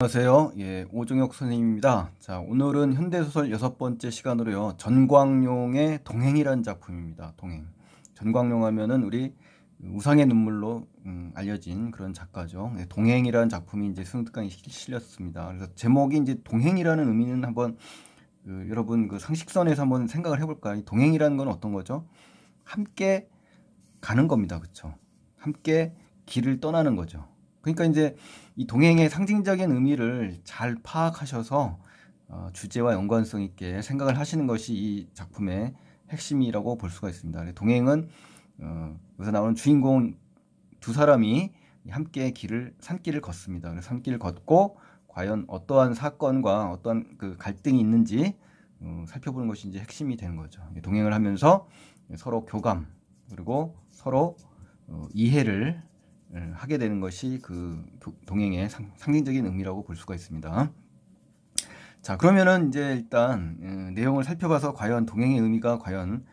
안녕하세요. 예, 오종혁 선생님입니다. 자, 오늘은 현대소설 6번째 시간으로요. 전광룡의 동행이라는 작품입니다. 동행. 전광룡 하면은 우리 우상의 눈물로 알려진 그런 작가죠. 예, 동행이라는 작품이 이제 수능특강에 실렸습니다. 그래서 제목이 이제 동행이라는 의미는 한번 여러분 그 상식선에서 한번 생각을 해볼까요? 이 동행이라는 건 어떤 거죠? 함께 가는 겁니다. 그렇죠? 함께 길을 떠나는 거죠. 그러니까 이제 이 동행의 상징적인 의미를 잘 파악하셔서 주제와 연관성 있게 생각을 하시는 것이 이 작품의 핵심이라고 볼 수가 있습니다. 동행은 여기서 나오는 주인공 두 사람이 함께 산길을 걷습니다. 그래서 산길을 걷고 과연 어떠한 사건과 어떠한 그 갈등이 있는지 살펴보는 것이 이제 핵심이 되는 거죠. 동행을 하면서 서로 교감 그리고 서로 이해를 하게 되는 것이 그 동행의 상징적인 의미라고 볼 수가 있습니다. 자, 그러면은 이제 일단 내용을 살펴봐서 과연 동행의 의미가 과연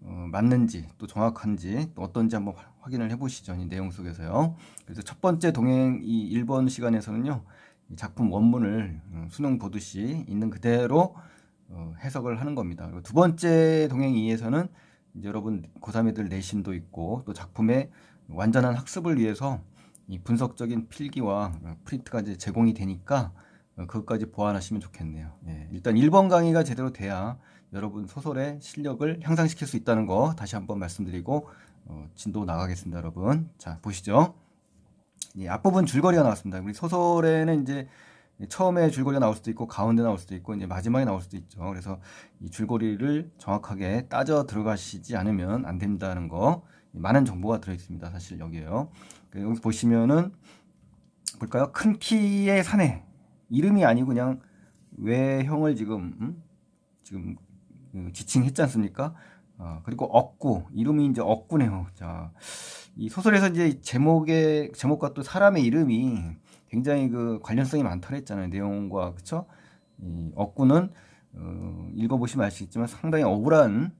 맞는지 또 정확한지 또 어떤지 한번 확인을 해보시죠. 이 내용 속에서요. 그래서 첫 번째 동행 이 1번 시간에서는요. 이 작품 원문을 수능 보듯이 있는 그대로 해석을 하는 겁니다. 그리고 두 번째 동행 2에서는 이제 여러분 고3 애들 내신도 있고 또 작품의 완전한 학습을 위해서 이 분석적인 필기와 프린트가 이제 제공이 되니까 그것까지 보완하시면 좋겠네요. 예, 일단 1번 강의가 제대로 돼야 여러분 소설의 실력을 향상시킬 수 있다는 거 다시 한번 말씀드리고 진도 나가겠습니다, 여러분. 자, 보시죠. 예, 앞부분 줄거리가 나왔습니다. 우리 소설에는 이제 처음에 줄거리가 나올 수도 있고 가운데 나올 수도 있고 이제 마지막에 나올 수도 있죠. 그래서 이 줄거리를 정확하게 따져 들어가시지 않으면 안 된다는 거 많은 정보가 들어 있습니다. 사실 여기에요. 여기 보시면은 볼까요? 큰 키의 사내 이름이 아니고 그냥 외형을 지금 지칭했지 않습니까? 그리고 억구 이름이 이제 억구네요. 자, 이 소설에서 이제 제목과 또 사람의 이름이 굉장히 그 관련성이 많다고 했잖아요. 내용과 그쵸? 이 억구는 읽어보시면 아시겠지만 상당히 억울한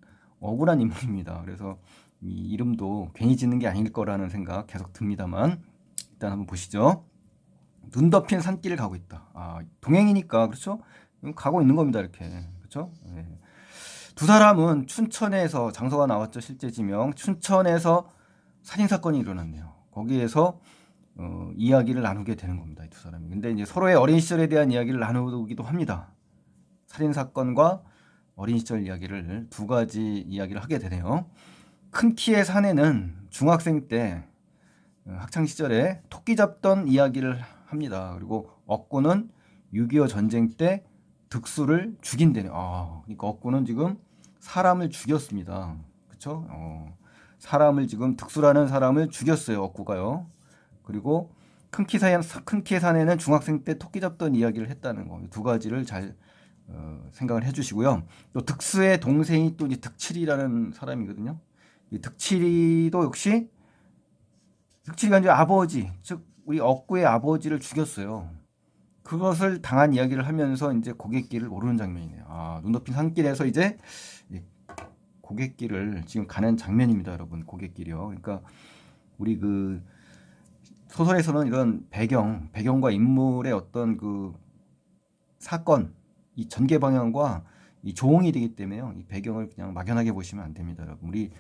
인물입니다. 그래서 이 이름도 괜히 짓는 게 아닐 거라는 생각 계속 듭니다만 일단 한번 보시죠. 눈 덮인 산길을 가고 있다. 동행이니까 그렇죠? 가고 있는 겁니다. 이렇게 그렇죠? 네. 두 사람은 춘천에서 장소가 나왔죠. 실제 지명 춘천에서 살인 사건이 일어났네요. 거기에서 이야기를 나누게 되는 겁니다. 이 두 사람이. 근데 이제 서로의 어린 시절에 대한 이야기를 나누기도 합니다. 살인 사건과 어린 시절 이야기를 두 가지 이야기를 하게 되네요. 큰 키의 사내는 중학생 때 학창 시절에 토끼 잡던 이야기를 합니다. 그리고 억구는 6.25 전쟁 때 득수를 죽인대네요. 그러니까 억구는 지금 사람을 죽였습니다. 그쵸? 사람을 지금 득수라는 사람을 죽였어요. 억구가요. 그리고 큰 키의 사내는 중학생 때 토끼 잡던 이야기를 했다는 거. 두 가지를 잘 생각을 해주시고요. 또 득수의 동생이 또 이제 득칠이라는 사람이거든요. 이 득칠이도 역시 득칠이가 이제 아버지, 즉 우리 억구의 아버지를 죽였어요. 그것을 당한 이야기를 하면서 이제 고갯길을 오르는 장면이네요. 눈 덮인 산길에서 이제 고갯길을 지금 가는 장면입니다, 여러분. 고갯길이요. 그러니까 우리 그 소설에서는 이런 배경과 인물의 어떤 그 사건, 이 전개 방향과 이 조응이 되기 때문에요. 이 배경을 그냥 막연하게 보시면 안 됩니다, 여러분. 우리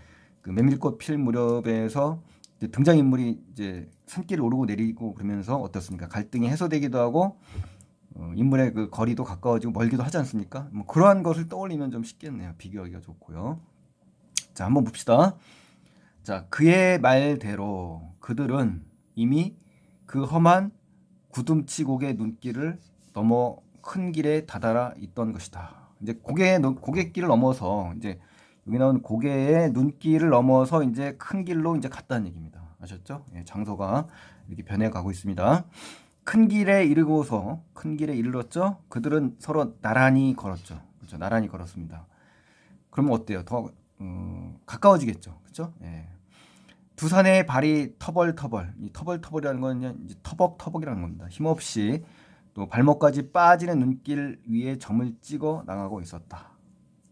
그 메밀꽃 필 무렵에서 등장 인물이 이제 산길을 오르고 내리고 그러면서 어떻습니까? 갈등이 해소되기도 하고 인물의 그 거리도 가까워지고 멀기도 하지 않습니까? 뭐 그러한 것을 떠올리면 좀 쉽겠네요. 비교하기가 좋고요. 자, 한번 봅시다. 자, 그의 말대로 그들은 이미 그 험한 구둠치곡의 눈길을 넘어 큰 길에 다다라 있던 것이다. 이제 고갯길을 넘어서 이제 여기 나온 고개의 눈길을 넘어서 이제 큰 길로 이제 갔다는 얘기입니다. 아셨죠? 예, 장소가 이렇게 변해가고 있습니다. 큰 길에 이르렀죠. 그들은 서로 나란히 걸었죠. 그렇죠? 나란히 걸었습니다. 그러면 어때요? 더 가까워지겠죠. 그렇죠? 예. 두 산의 발이 터벌터벌. 이 터벌터벌이라는 건 이제 터벅터벅이라는 겁니다. 힘없이 또 발목까지 빠지는 눈길 위에 점을 찍어 나가고 있었다.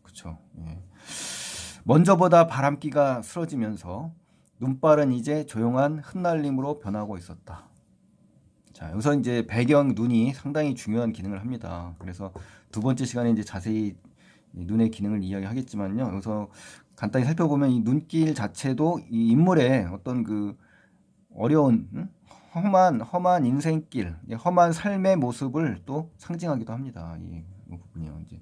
그렇죠? 예. 먼저보다 바람기가 슬어지면서 눈발은 이제 조용한 흩날림으로 변하고 있었다. 자, 여기서 이제 배경 눈이 상당히 중요한 기능을 합니다. 그래서 두 번째 시간에 이제 자세히 이 눈의 기능을 이야기하겠지만요. 여기서 간단히 살펴보면 이 눈길 자체도 이 인물의 어떤 그 어려운 험한 인생길, 험한 삶의 모습을 또 상징하기도 합니다. 이 부분이요. 이제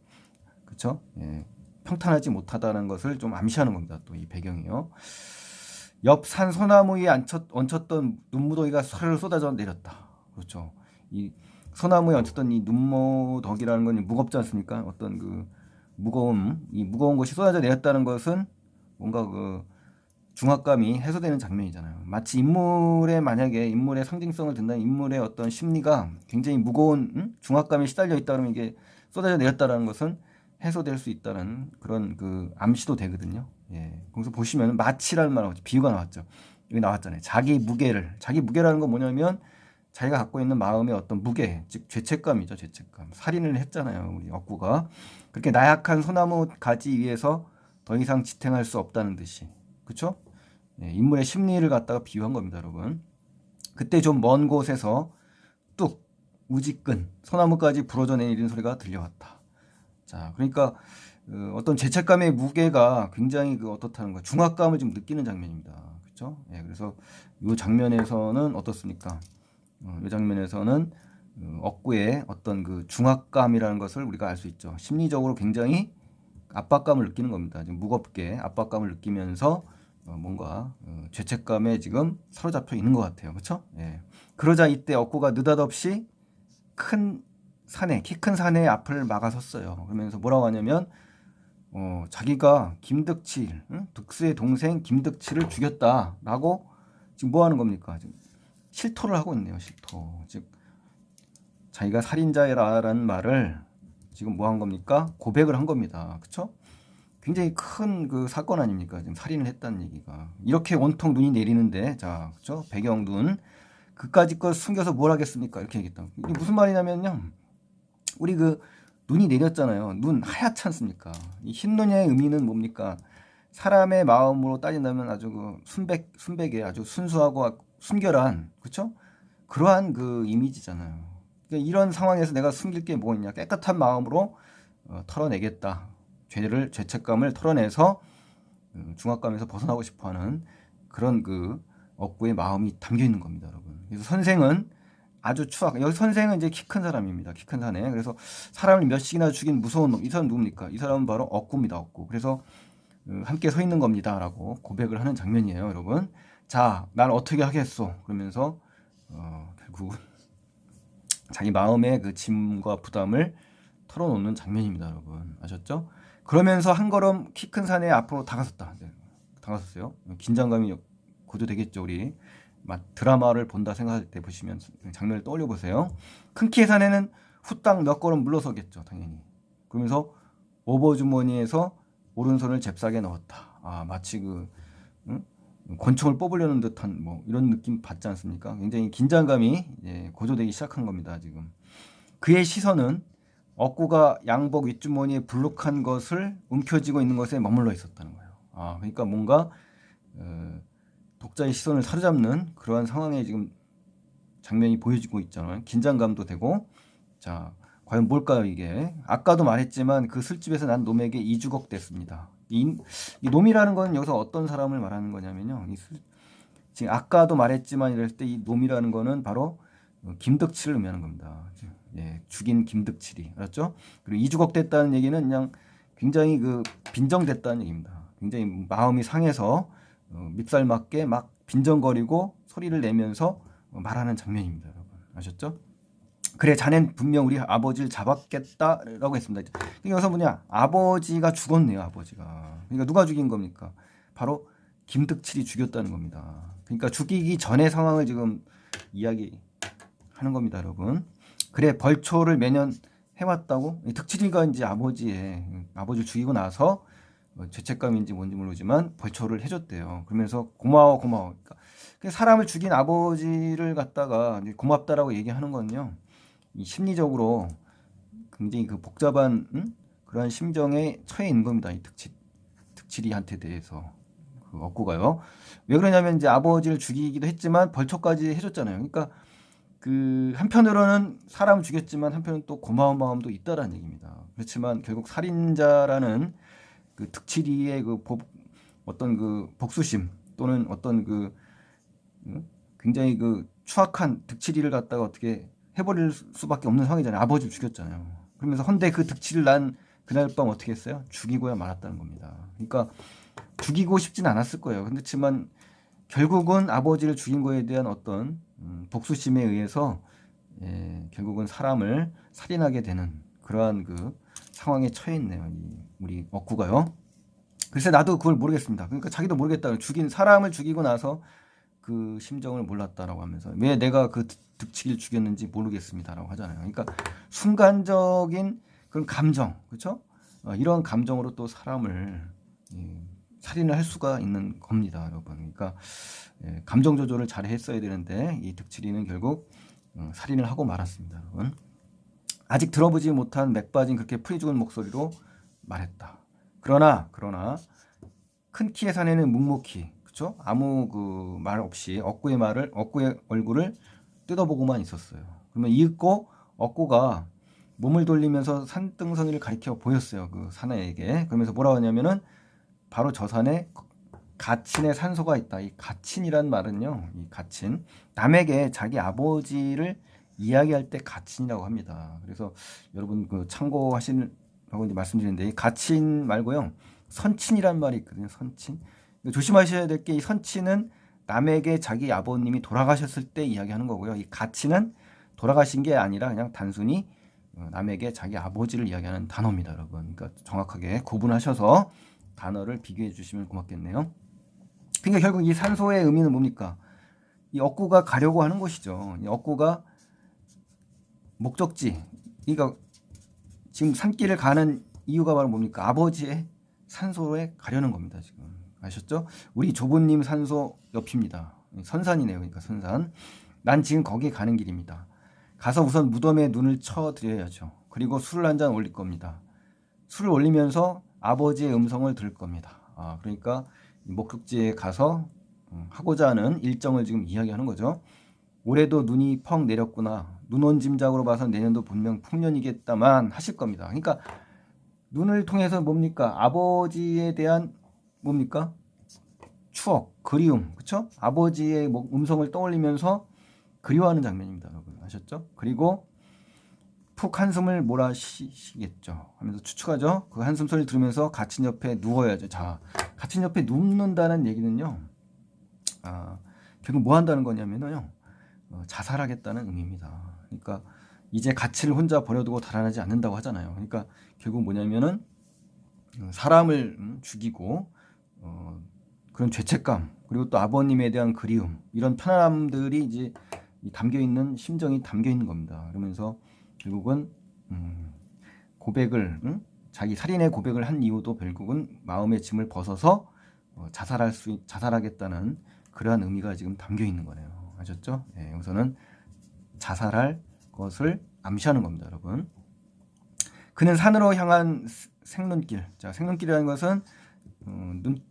그렇죠? 예. 평탄하지 못하다는 것을 좀 암시하는 겁니다. 또 이 배경이요. 옆 산 소나무 위에 얹혔던 눈무더기가 서르르 쏟아져 내렸다. 그렇죠. 이 소나무에 얹혔던 이 눈무더기라는 건 무겁지 않습니까? 어떤 그 이 무거운 것이 쏟아져 내렸다는 것은 뭔가 그 중압감이 해소되는 장면이잖아요. 마치 만약에 인물의 상징성을 든다는 인물의 어떤 심리가 굉장히 무거운 중압감에 시달려 있다 그러면 이게 쏟아져 내렸다는 것은 해소될 수 있다는 그런 그 암시도 되거든요. 예. 거기서 보시면 마치라는 말하고 비유가 나왔죠. 여기 나왔잖아요. 자기 무게라는 건 뭐냐면 자기가 갖고 있는 마음의 어떤 무게, 즉 죄책감이죠. 죄책감. 살인을 했잖아요. 우리 억구가. 그렇게 나약한 소나무 가지 위에서 더 이상 지탱할 수 없다는 듯이. 그렇죠? 예, 인물의 심리를 갖다가 비유한 겁니다, 여러분. 그때 좀 먼 곳에서 뚝 우지끈 소나무까지 부러져 내리는 소리가 들려왔다. 자, 그러니까 어떤 죄책감의 무게가 굉장히 어떻다는 거, 중압감을 좀 느끼는 장면입니다. 그렇죠? 예, 그래서 이 장면에서는 어떻습니까? 이 장면에서는 억구의 어떤 그 중압감이라는 것을 우리가 알 수 있죠. 심리적으로 굉장히 압박감을 느끼는 겁니다. 지금 무겁게 압박감을 느끼면서 뭔가 죄책감에 지금 사로잡혀 있는 것 같아요. 그렇죠? 예. 그러자 이때 억구가 느닷없이 키 큰 산의 앞을 막아섰어요. 그러면서 뭐라고 하냐면 자기가 김득칠, 득수의 동생 김득칠을 죽였다라고 지금 뭐 하는 겁니까? 지금 실토를 하고 있네요. 실토. 즉 자기가 살인자라는 말을 지금 뭐 한 겁니까? 고백을 한 겁니다. 그렇죠? 굉장히 큰 그 사건 아닙니까? 지금 살인을 했다는 얘기가. 이렇게 온통 눈이 내리는데, 자, 그렇죠? 배경 눈. 그까짓 걸 숨겨서 뭘 하겠습니까? 이렇게 얘기했다. 이게 무슨 말이냐면요. 우리 눈이 내렸잖아요. 눈 하얗지 않습니까? 이 흰 눈의 의미는 뭡니까? 사람의 마음으로 따진다면 아주 순백의 아주 순수하고 순결한, 그렇죠? 그러한 그 이미지잖아요. 그러니까 이런 상황에서 내가 숨길 게 뭐 있냐? 깨끗한 마음으로 털어내겠다. 죄책감을 털어내서 중압감에서 벗어나고 싶어하는 그런 그 억구의 마음이 담겨 있는 겁니다, 여러분. 그래서 선생은 아주 여기 선생은 이제 키 큰 사람입니다. 키 큰 사내. 그래서 사람을 몇씩이나 죽인 무서운 놈. 이 사람 누굽니까? 이 사람은 바로 억구입니다, 억구. 그래서 함께 서 있는 겁니다라고 고백을 하는 장면이에요, 여러분. 자, 날 어떻게 하겠소? 그러면서 결국 자기 마음의 그 짐과 부담을 털어놓는 장면입니다, 여러분. 아셨죠? 그러면서 한 걸음 키 큰 산에 앞으로 다가섰다. 네, 다가섰어요. 긴장감이 고조되겠죠, 우리. 드라마를 본다 생각할 때 보시면 장면을 떠올려 보세요. 큰 키의 산에는 후딱 몇 걸음 물러서겠죠, 당연히. 그러면서 오버주머니에서 오른손을 잽싸게 넣었다. 아, 마치 권총을 뽑으려는 듯한 뭐 이런 느낌 받지 않습니까? 굉장히 긴장감이 고조되기 시작한 겁니다, 지금. 그의 시선은 억구가 양복 윗주머니에 불룩한 것을 움켜쥐고 있는 것에 머물러 있었다는 거예요. 아, 그러니까 뭔가 독자의 시선을 사로잡는 그러한 상황에 지금 장면이 보여지고 있잖아요. 긴장감도 되고. 자, 과연 뭘까요, 이게? 아까도 말했지만 그 술집에서 난 놈에게 2주걱 됐습니다. 이 놈이라는 건 여기서 어떤 사람을 말하는 거냐면요. 지금 아까도 말했지만 이럴 때 이 놈이라는 거는 바로 김득칠을 의미하는 겁니다. 예, 죽인 김득칠이. 알았죠? 그리고 2주걱 됐다는 얘기는 그냥 굉장히 빈정됐다는 얘기입니다. 굉장히 마음이 상해서 밉살 맞게 막 빈정거리고 소리를 내면서 말하는 장면입니다, 여러분. 아셨죠? 그래, 자넨 분명 우리 아버지를 잡았겠다라고 했습니다. 그러니까 여기서 뭐냐? 아버지가 죽었네요, 아버지가. 그러니까 누가 죽인 겁니까? 바로 김득칠이 죽였다는 겁니다. 그러니까 죽이기 전의 상황을 지금 이야기하는 겁니다, 여러분. 그래, 벌초를 매년 해왔다고? 득칠이가 이제 아버지를 죽이고 나서 죄책감인지 뭔지 모르지만 벌초를 해줬대요. 그러면서 고마워. 그러니까 사람을 죽인 아버지를 갖다가 고맙다라고 얘기하는 건요. 이 심리적으로 굉장히 복잡한 그러한 심정에 처해 있는 겁니다. 이 득칠이한테 대해서 억구가요. 왜 그러냐면 이제 아버지를 죽이기도 했지만 벌초까지 해줬잖아요. 그러니까 그 한편으로는 사람을 죽였지만 한편은 또 고마운 마음도 있다라는 얘기입니다. 그렇지만 결국 살인자라는 그 득치리의 어떤 그 복수심 또는 어떤 그 굉장히 그 추악한 득치리를 갖다가 어떻게 해버릴 수밖에 없는 상황이잖아요. 아버지를 죽였잖아요. 그러면서 헌데 그 득치를 난 그날 밤 어떻게 했어요? 죽이고야 말았다는 겁니다. 그러니까 죽이고 싶진 않았을 거예요. 그렇지만 결국은 아버지를 죽인 거에 대한 어떤 복수심에 의해서 결국은 사람을 살인하게 되는 그러한 그 상황에 처해 있네요. 우리 억구가요. 글쎄 나도 그걸 모르겠습니다. 그러니까 자기도 모르겠다. 사람을 죽이고 나서 그 심정을 몰랐다라고 하면서 왜 내가 그 득치기를 죽였는지 모르겠습니다라고 하잖아요. 그러니까 순간적인 그런 감정, 그렇죠? 이런 감정으로 또 사람을 살인을 할 수가 있는 겁니다, 여러분. 그러니까 감정 조절을 잘 했어야 되는데 이 득치리는 결국 살인을 하고 말았습니다, 여러분. 아직 들어보지 못한 맥 빠진 그렇게 풀이 죽은 목소리로 말했다. 그러나 큰 키의 사내는 묵묵히, 그렇죠? 아무 그 말 없이 억구의 얼굴을 뜯어보고만 있었어요. 그러면 이윽고 억구가 몸을 돌리면서 산등성이를 가리켜 보였어요. 그 사내에게. 그러면서 뭐라고 하냐면은 바로 저 산에 가친의 산소가 있다. 이 가친이란 말은요. 이 가친. 남에게 자기 아버지를 이야기할 때 가친이라고 합니다. 그래서 여러분 그 참고하시라고 이제 말씀드리는데 이 가친 말고요. 선친이란 말이 있거든요. 선친. 조심하셔야 될 게 이 선친은 남에게 자기 아버님이 돌아가셨을 때 이야기하는 거고요. 이 가친은 돌아가신 게 아니라 그냥 단순히 남에게 자기 아버지를 이야기하는 단어입니다, 여러분. 그러니까 정확하게 구분하셔서 단어를 비교해 주시면 고맙겠네요. 그러니까 결국 이 산소의 의미는 뭡니까? 이 억구가 가려고 하는 것이죠. 이 억구가 목적지, 그러니까 지금 산길을 가는 이유가 바로 뭡니까? 아버지의 산소에 가려는 겁니다. 지금 아셨죠? 우리 조부님 산소 옆입니다. 선산이네요. 그러니까 선산. 난 지금 거기에 가는 길입니다. 가서 우선 무덤에 눈을 쳐드려야죠. 그리고 술을 한 잔 올릴 겁니다. 술을 올리면서 아버지의 음성을 들을 겁니다. 그러니까 목적지에 가서 하고자 하는 일정을 지금 이야기하는 거죠. 올해도 눈이 펑 내렸구나. 눈 온 짐작으로 봐서 내년도 분명 풍년이겠다만 하실 겁니다. 그러니까 눈을 통해서 뭡니까? 아버지에 대한 뭡니까? 추억, 그리움, 그렇죠? 아버지의 음성을 떠올리면서 그리워하는 장면입니다, 여러분. 아셨죠? 그리고 푹 한숨을 몰아쉬시겠죠. 하면서 추측하죠. 그 한숨 소리를 들으면서 가친 옆에 누워야죠. 자, 가친 옆에 눕는다는 얘기는요. 결국 뭐 한다는 거냐면요. 자살하겠다는 의미입니다. 그러니까 이제 가치를 혼자 버려두고 달아나지 않는다고 하잖아요. 그러니까 결국 뭐냐면은 사람을 죽이고 그런 죄책감 그리고 또 아버님에 대한 그리움 이런 편안함들이 이제 담겨 있는 심정이 담겨 있는 겁니다. 그러면서 결국은 고백을 자기 살인의 고백을 한 이유도 결국은 마음의 짐을 벗어서 자살하겠다는 그러한 의미가 지금 담겨 있는 거네요. 아셨죠? 네, 여기서는 자살할 것을 암시하는 겁니다, 여러분. 그는 산으로 향한 생눈길. 자, 생눈길이라는 것은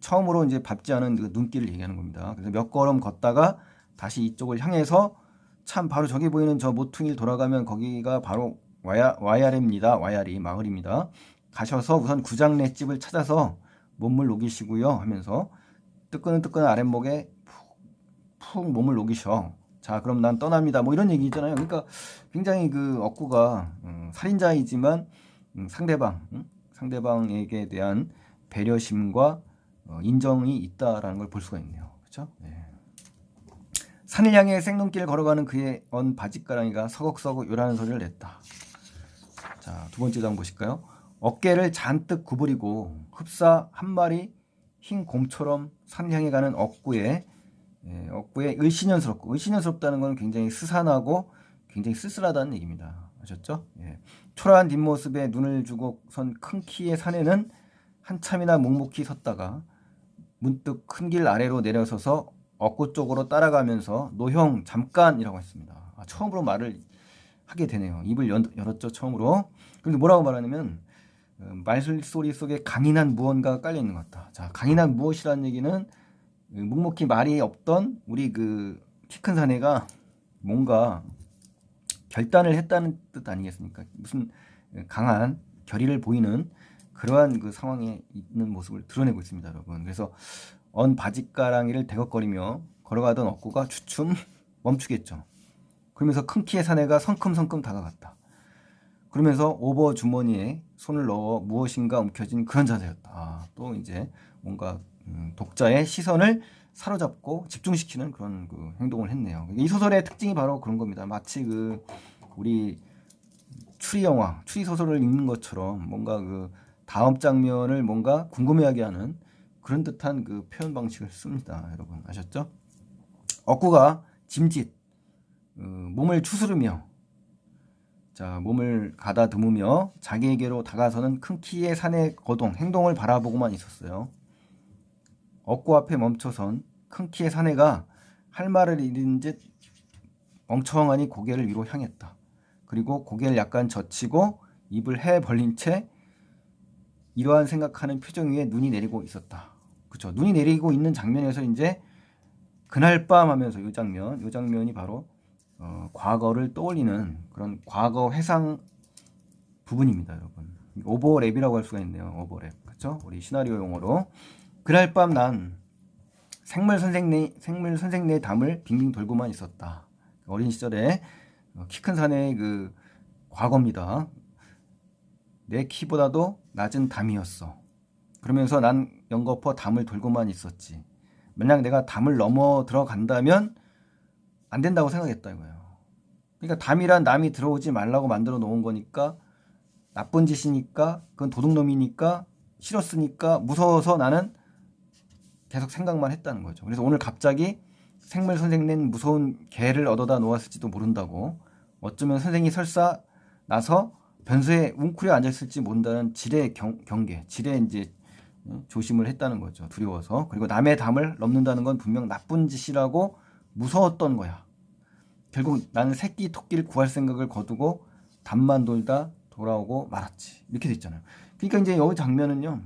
처음으로 이제 밟지 않은 그 눈길을 얘기하는 겁니다. 그래서 몇 걸음 걷다가 다시 이쪽을 향해서 참 바로 저기 보이는 저 모퉁이를 돌아가면 거기가 바로 와야리입니다. 와야리 마을입니다. 가셔서 우선 구장내 집을 찾아서 몸을 녹이시고요 하면서 뜨끈뜨끈한 아랫목에 푹 몸을 녹이셔. 자, 그럼 난 떠납니다. 뭐 이런 얘기 있잖아요. 그러니까 굉장히 그 억구가 살인자이지만 상대방에게 대한 배려심과 인정이 있다라는 걸 볼 수가 있네요. 그렇죠? 네. 산을 향해 생눈길 걸어가는 그의 언 바짓가랑이가 서걱서걱 요라는 소리를 냈다. 자, 두 번째도 한번 보실까요? 어깨를 잔뜩 구부리고 흡사 한 마리 흰 곰처럼 산을 향해 가는 억구의 을씨년스럽다는 건 굉장히 스산하고 굉장히 쓸쓸하다는 얘기입니다. 아셨죠? 예. 초라한 뒷모습에 눈을 주고 선 큰 키의 사내는 한참이나 묵묵히 섰다가 문득 큰 길 아래로 내려서서 억구 쪽으로 따라가면서 노형 잠깐이라고 했습니다. 처음으로 말을 하게 되네요. 입을 열었죠, 처음으로. 그런데 뭐라고 말하냐면 말소리 속에 강인한 무언가가 깔려 있는 것 같다. 자, 강인한 무엇이라는 얘기는 묵묵히 말이 없던 우리 그 키 큰 사내가 뭔가 결단을 했다는 뜻 아니겠습니까? 무슨 강한 결의를 보이는 그러한 그 상황에 있는 모습을 드러내고 있습니다, 여러분. 그래서 언 바짓가랑이를 대걱거리며 걸어가던 억구가 주춤 멈추겠죠. 그러면서 큰 키의 사내가 성큼성큼 다가갔다. 그러면서 오버 주머니에 손을 넣어 무엇인가 움켜쥔 그런 자세였다. 또 이제 뭔가 독자의 시선을 사로잡고 집중시키는 그런 그 행동을 했네요. 이 소설의 특징이 바로 그런 겁니다. 마치 그 우리 추리 영화, 추리 소설을 읽는 것처럼 뭔가 그 다음 장면을 뭔가 궁금해하게 하는 그런 듯한 그 표현 방식을 씁니다. 여러분 아셨죠? 억구가 짐짓 몸을 추스르며 몸을 가다듬으며 자기에게로 다가서는 큰 키의 사내 거동 행동을 바라보고만 있었어요. 억구 앞에 멈춰선 큰 키의 사내가 할 말을 잃은 듯 멍청하니 고개를 위로 향했다. 그리고 고개를 약간 젖히고 입을 해 벌린 채 이러한 생각하는 표정 위에 눈이 내리고 있었다. 그렇죠? 눈이 내리고 있는 장면에서 이제 그날 밤 하면서 이 장면이 바로 과거를 떠올리는 그런 과거 회상 부분입니다, 여러분. 오버랩이라고 할 수가 있네요. 오버랩. 그렇죠? 우리 시나리오 용어로. 그날 밤 난 생물 선생네 담을 빙빙 돌고만 있었다. 어린 시절에 키 큰 사내의 그 과거입니다. 내 키보다도 낮은 담이었어. 그러면서 난 연거푸 담을 돌고만 있었지. 만약 내가 담을 넘어 들어간다면 안 된다고 생각했다 이거예요. 그러니까 담이란 남이 들어오지 말라고 만들어 놓은 거니까 나쁜 짓이니까 그건 도둑놈이니까 싫었으니까 무서워서 나는 계속 생각만 했다는 거죠. 그래서 오늘 갑자기 생물 선생님 무서운 개를 얻어다 놓았을지도 모른다고 어쩌면 선생이 설사 나서 변소에 웅크려 앉았을지 모른다는 지레 경계, 지레 이제 조심을 했다는 거죠. 두려워서. 그리고 남의 담을 넘는다는 건 분명 나쁜 짓이라고 무서웠던 거야. 결국 나는 새끼 토끼를 구할 생각을 거두고 담만 돌다 돌아오고 말았지. 이렇게 됐잖아요. 그러니까 이제 이 장면은요.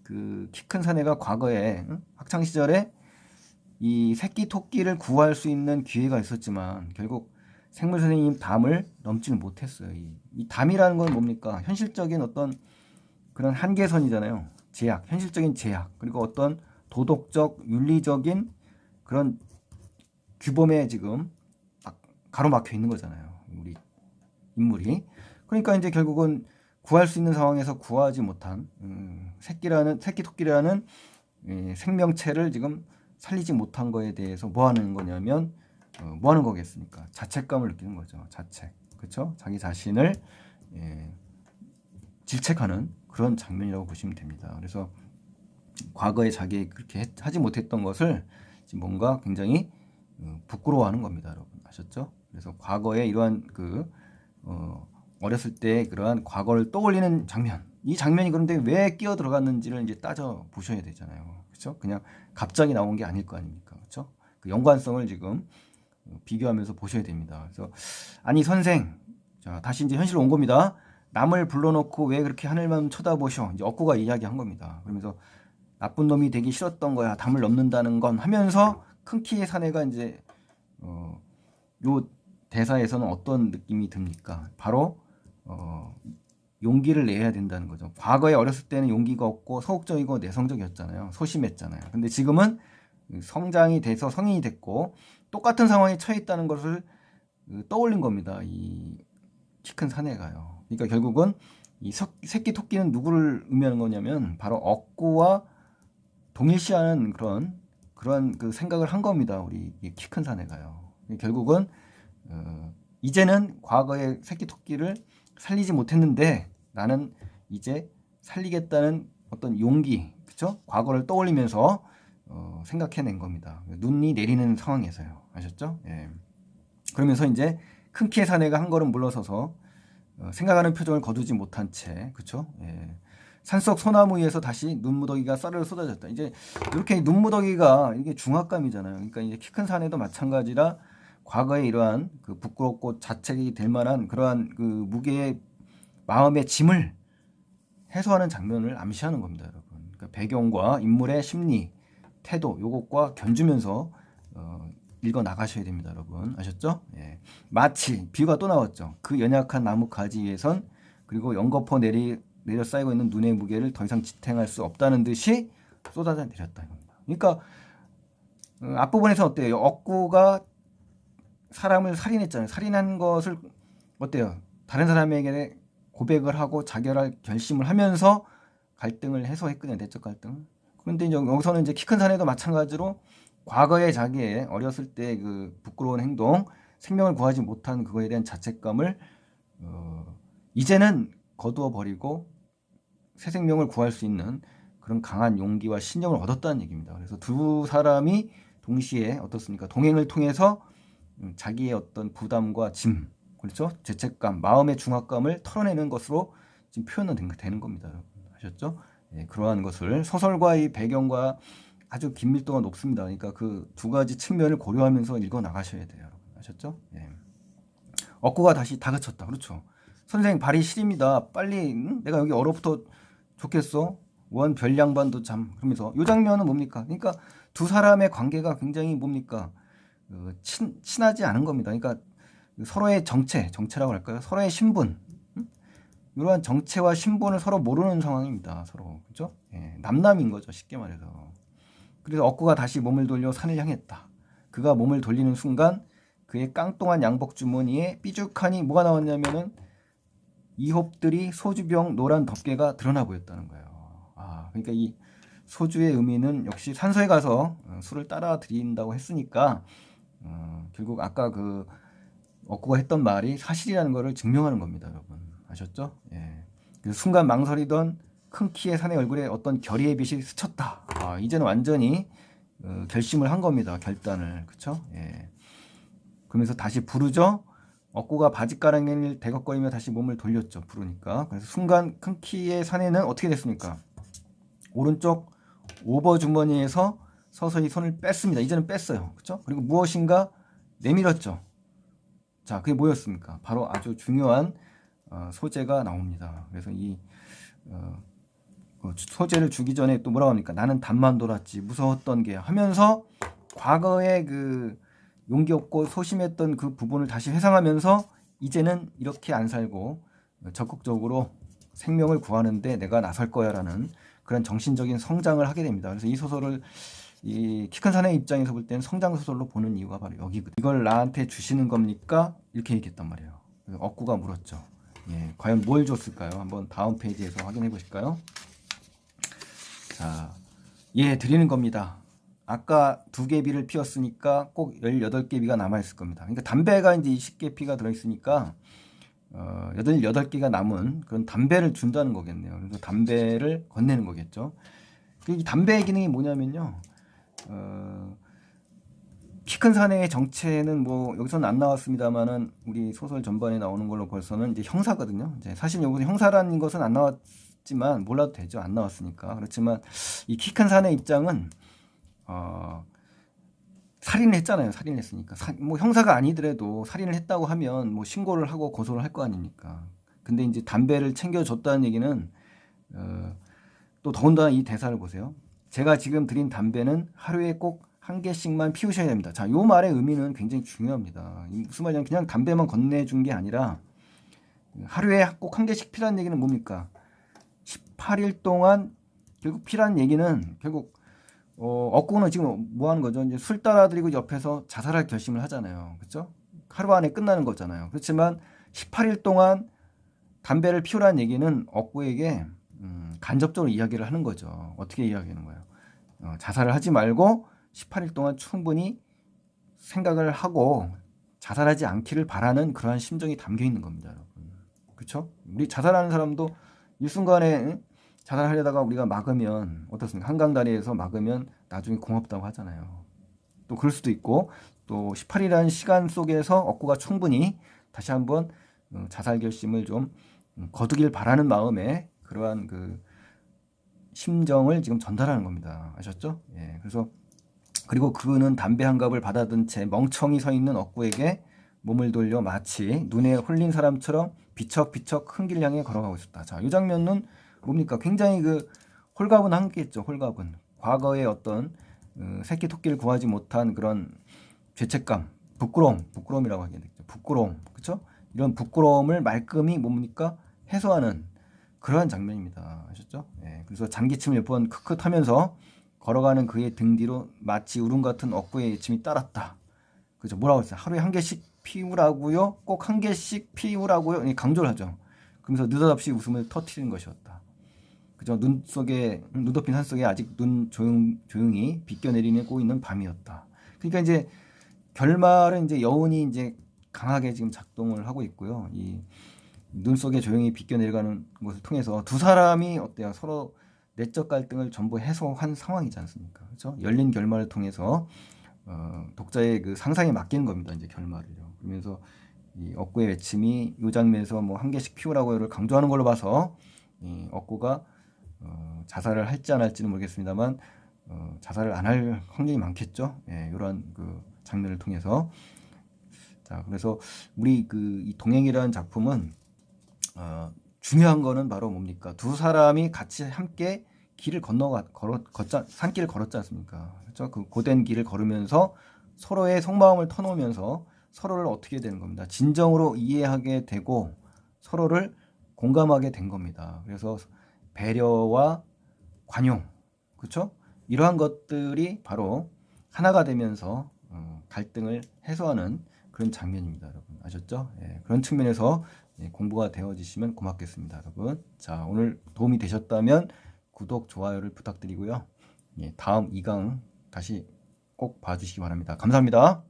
그 키 큰 사내가 과거에 학창 시절에 이 새끼 토끼를 구할 수 있는 기회가 있었지만 결국 생물 선생님 담을 넘지는 못했어요. 이 담이라는 건 뭡니까? 현실적인 어떤 그런 한계선이잖아요. 제약, 현실적인 제약, 그리고 어떤 도덕적, 윤리적인 그런 규범에 지금 가로막혀 있는 거잖아요. 우리 인물이. 그러니까 이제 결국은 구할 수 있는 상황에서 구하지 못한 새끼 토끼라는 생명체를 지금 살리지 못한 거에 대해서 뭐 하는 거냐면 뭐 하는 거겠습니까? 자책감을 느끼는 거죠. 자책. 그렇죠? 자기 자신을 질책하는 그런 장면이라고 보시면 됩니다. 그래서 과거에 자기 그렇게 하지 못했던 것을 지금 뭔가 굉장히 부끄러워하는 겁니다, 여러분. 아셨죠? 그래서 과거에 이러한 그 어렸을 때 그러한 과거를 떠올리는 장면. 이 장면이 그런데 왜 끼어 들어갔는지를 이제 따져 보셔야 되잖아요. 그렇죠? 그냥 갑자기 나온 게 아닐 거 아닙니까? 그렇죠? 그 연관성을 지금 비교하면서 보셔야 됩니다. 그래서 아니 선생, 자 다시 이제 현실로 온 겁니다. 남을 불러놓고 왜 그렇게 하늘만 쳐다보셔? 이제 억구가 이야기한 겁니다. 그러면서 나쁜 놈이 되기 싫었던 거야. 담을 넘는다는 건 하면서 큰 키의 사내가 이제 요 대사에서는 어떤 느낌이 듭니까? 바로 용기를 내야 된다는 거죠. 과거에 어렸을 때는 용기가 없고 소극적이고 내성적이었잖아요. 소심했잖아요. 근데 지금은 성장이 돼서 성인이 됐고 똑같은 상황에 처해 있다는 것을 떠올린 겁니다. 이 키 큰 사내가요. 그러니까 결국은 이 새끼 토끼는 누구를 의미하는 거냐면 바로 억구와 동일시하는 그런 그 생각을 한 겁니다. 우리 키 큰 사내가요. 결국은 이제는 과거의 새끼 토끼를 살리지 못했는데 나는 이제 살리겠다는 어떤 용기, 그렇죠? 과거를 떠올리면서 생각해낸 겁니다. 눈이 내리는 상황에서요. 아셨죠? 예. 그러면서 이제 큰 키의 사내가 한 걸음 물러서서 생각하는 표정을 거두지 못한 채, 그렇죠? 예. 산속 소나무 위에서 다시 눈무더기가 쌀을 쏟아졌다. 이제 이렇게 눈무더기가 이게 중압감이잖아요. 그러니까 이제 키 큰 사내도 마찬가지라 과거에 이러한 그 부끄럽고 자책이 될 만한 그러한 그 무게의 마음의 짐을 해소하는 장면을 암시하는 겁니다, 여러분. 그러니까 배경과 인물의 심리, 태도, 요것과 견주면서 읽어 나가셔야 됩니다, 여러분. 아셨죠? 예. 마치 비유가 또 나왔죠. 그 연약한 나무 가지 위에선 그리고 연거푸 내려 쌓이고 있는 눈의 무게를 더 이상 지탱할 수 없다는 듯이 쏟아져 내렸다 이겁니다. 그러니까 앞부분에서 어때요? 억구가 사람을 살인했잖아요. 살인한 것을 어때요? 다른 사람에게 고백을 하고 자결할 결심을 하면서 갈등을 해소했거든요. 내적 갈등. 그런데 이제 여기서는 이제 키 큰 사내도 마찬가지로 과거에 자기의 어렸을 때 그 부끄러운 행동, 생명을 구하지 못한 그거에 대한 자책감을 이제는 거두어 버리고 새 생명을 구할 수 있는 그런 강한 용기와 신념을 얻었다는 얘기입니다. 그래서 두 사람이 동시에 어떻습니까? 동행을 통해서 자기의 어떤 부담과 짐, 그렇죠? 죄책감, 마음의 중압감을 털어내는 것으로 지금 표현은 되는 겁니다. 아셨죠? 예, 그러한 것을 소설과의 배경과 아주 긴밀도가 높습니다. 그러니까 그 두 가지 측면을 고려하면서 읽어 나가셔야 돼요. 아셨죠? 예. 억구가 다시 다그쳤다. 그렇죠? 선생님 발이 시립니다. 빨리 내가 여기 얼어붙어 좋겠어. 원 별량반도 참 그러면서 이 장면은 뭡니까? 그러니까 두 사람의 관계가 굉장히 뭡니까? 친하지 않은 겁니다. 그러니까 서로의 정체라고 할까요? 서로의 신분, 이러한 정체와 신분을 서로 모르는 상황입니다. 서로 그렇죠? 예, 남남인 거죠. 쉽게 말해서. 그래서 억구가 다시 몸을 돌려 산을 향했다. 그가 몸을 돌리는 순간 그의 깡통한 양복 주머니에 삐죽하니 뭐가 나왔냐면은 이홉들이 소주병 노란 덮개가 드러나 보였다는 거예요. 아, 그러니까 이 소주의 의미는 역시 산소에 가서 술을 따라 드린다고 했으니까 결국 아까 그 억구가 했던 말이 사실이라는 것을 증명하는 겁니다, 여러분. 아셨죠? 예. 그래서 순간 망설이던 큰 키의 사내 얼굴에 어떤 결의의 빛이 스쳤다. 아, 이제는 완전히 결심을 한 겁니다. 결단을. 그쵸? 예. 그러면서 다시 부르죠. 억구가 바지가랑이를 대걱거리며 다시 몸을 돌렸죠. 부르니까. 그래서 순간 큰 키의 사내는 어떻게 됐습니까? 오른쪽 오버 주머니에서 서서히 손을 뺐습니다. 이제는 뺐어요. 그쵸? 그리고 무엇인가 내밀었죠. 자, 그게 뭐였습니까? 바로 아주 중요한 소재가 나옵니다. 그래서 이 소재를 주기 전에 또 뭐라고 합니까? 나는 담만 돌았지 무서웠던 게 하면서 과거에 그 용기 없고 소심했던 그 부분을 다시 회상하면서 이제는 이렇게 안 살고 적극적으로 생명을 구하는데 내가 나설 거야라는 그런 정신적인 성장을 하게 됩니다. 그래서 이 소설을 이 키 큰 사내의 입장에서 볼 때는 성장 소설로 보는 이유가 바로 여기거든요. 이걸 나한테 주시는 겁니까? 이렇게 얘기했단 말이에요. 억구가 물었죠. 예, 과연 뭘 줬을까요? 한번 다음 페이지에서 확인해 보실까요? 자, 예, 드리는 겁니다. 아까 2개 비를 피웠으니까 꼭 18개 비가 남아있을 겁니다. 그러니까 담배가 이제 20개 피가 들어있으니까 18개가 남은 그런 담배를 준다는 거겠네요. 그래서 담배를 건네는 거겠죠. 이 담배의 기능이 뭐냐면요. 키 큰 사내의 정체는 뭐 여기서는 안 나왔습니다만은 우리 소설 전반에 나오는 걸로 벌써는 이제 형사거든요. 이제 사실 여기서 형사라는 것은 안 나왔지만 몰라도 되죠. 안 나왔으니까. 그렇지만 이 키 큰 사내 입장은 살인을 했잖아요. 살인을 했으니까. 뭐 형사가 아니더라도 살인을 했다고 하면 뭐 신고를 하고 고소를 할 거 아닙니까. 근데 이제 담배를 챙겨줬다는 얘기는 또 더군다나 이 대사를 보세요. 제가 지금 드린 담배는 하루에 꼭 1개씩만 피우셔야 됩니다. 자, 요 말의 의미는 굉장히 중요합니다. 무슨 말이냐면 그냥 담배만 건네준 게 아니라 하루에 꼭 1개씩 피라는 얘기는 뭡니까? 18일 동안 결국 피라는 얘기는 결국 억구는 지금 뭐 하는 거죠? 이제 술 따라드리고 옆에서 자살할 결심을 하잖아요. 그렇죠? 하루 안에 끝나는 거잖아요. 그렇지만 18일 동안 담배를 피우라는 얘기는 억구에게 간접적으로 이야기를 하는 거죠. 어떻게 이야기하는 거예요? 자살을 하지 말고 18일 동안 충분히 생각을 하고 자살하지 않기를 바라는 그러한 심정이 담겨 있는 겁니다, 여러분. 그렇죠? 우리 자살하는 사람도 일순간에 자살하려다가 우리가 막으면 어떻습니까? 한강 다리에서 막으면 나중에 고맙다고 하잖아요. 또 그럴 수도 있고 또 18일이라는 시간 속에서 억구가 충분히 다시 한번 자살 결심을 좀 거두길 바라는 마음에 그러한 그 심정을 지금 전달하는 겁니다. 아셨죠? 예. 그래서 그리고 그는 담배 한 갑을 받아든 채 멍청이 서 있는 억구에게 몸을 돌려 마치 눈에 홀린 사람처럼 비척비척 큰 길 향해 걸어가고 있었다. 자, 이 장면은 뭡니까? 굉장히 그 홀가분한 게 있죠. 홀가분. 과거의 어떤 새끼 토끼를 구하지 못한 그런 죄책감, 부끄러움이라고 하게 되죠. 부끄러움, 그렇죠? 이런 부끄러움을 말끔히 뭡니까? 해소하는 그러한 장면입니다. 아셨죠? 예, 그래서 장기침을 몇 번 크크 하면서 걸어가는 그의 등 뒤로 마치 울음 같은 억구의 예침이 따랐다. 그죠? 뭐라고 했어요? 하루에 한 개씩 피우라고요? 꼭 한 개씩 피우라고요? 강조를 하죠. 그러면서 느닷없이 웃음을 터뜨리는 것이었다. 그죠? 눈 덮인 산 속에 아직 조용히 비껴내리고 있는 밤이었다. 그러니까 이제 결말은 이제 여운이 이제 강하게 지금 작동을 하고 있고요. 이 눈 속에 조용히 비껴 내려가는 것을 통해서 두 사람이 어때요? 서로 내적 갈등을 전부 해소한 상황이지 않습니까? 그렇죠? 열린 결말을 통해서 독자의 그 상상에 맡기는 겁니다. 이제 결말을요. 그러면서 이 억구의 외침이 이 장면에서 뭐 한 개씩 피우라고를 강조하는 걸로 봐서 이 억구가 자살을 할지 안 할지는 모르겠습니다만 자살을 안 할 확률이 많겠죠. 예, 이런 그 장면을 통해서. 자, 그래서 우리 그 이 동행이라는 작품은 중요한 거는 바로 뭡니까? 두 사람이 같이 함께 길을 산길을 걸었지 않습니까? 그렇죠? 그 고된 길을 걸으면서 서로의 속마음을 터놓으면서 서로를 어떻게 되는 겁니다. 진정으로 이해하게 되고 서로를 공감하게 된 겁니다. 그래서 배려와 관용, 그렇죠? 이러한 것들이 바로 하나가 되면서 갈등을 해소하는 그런 장면입니다, 여러분. 아셨죠? 예, 그런 측면에서 공부가 되어지시면 고맙겠습니다, 여러분. 자, 오늘 도움이 되셨다면 구독, 좋아요를 부탁드리고요. 예, 다음 2강 다시 꼭 봐주시기 바랍니다. 감사합니다.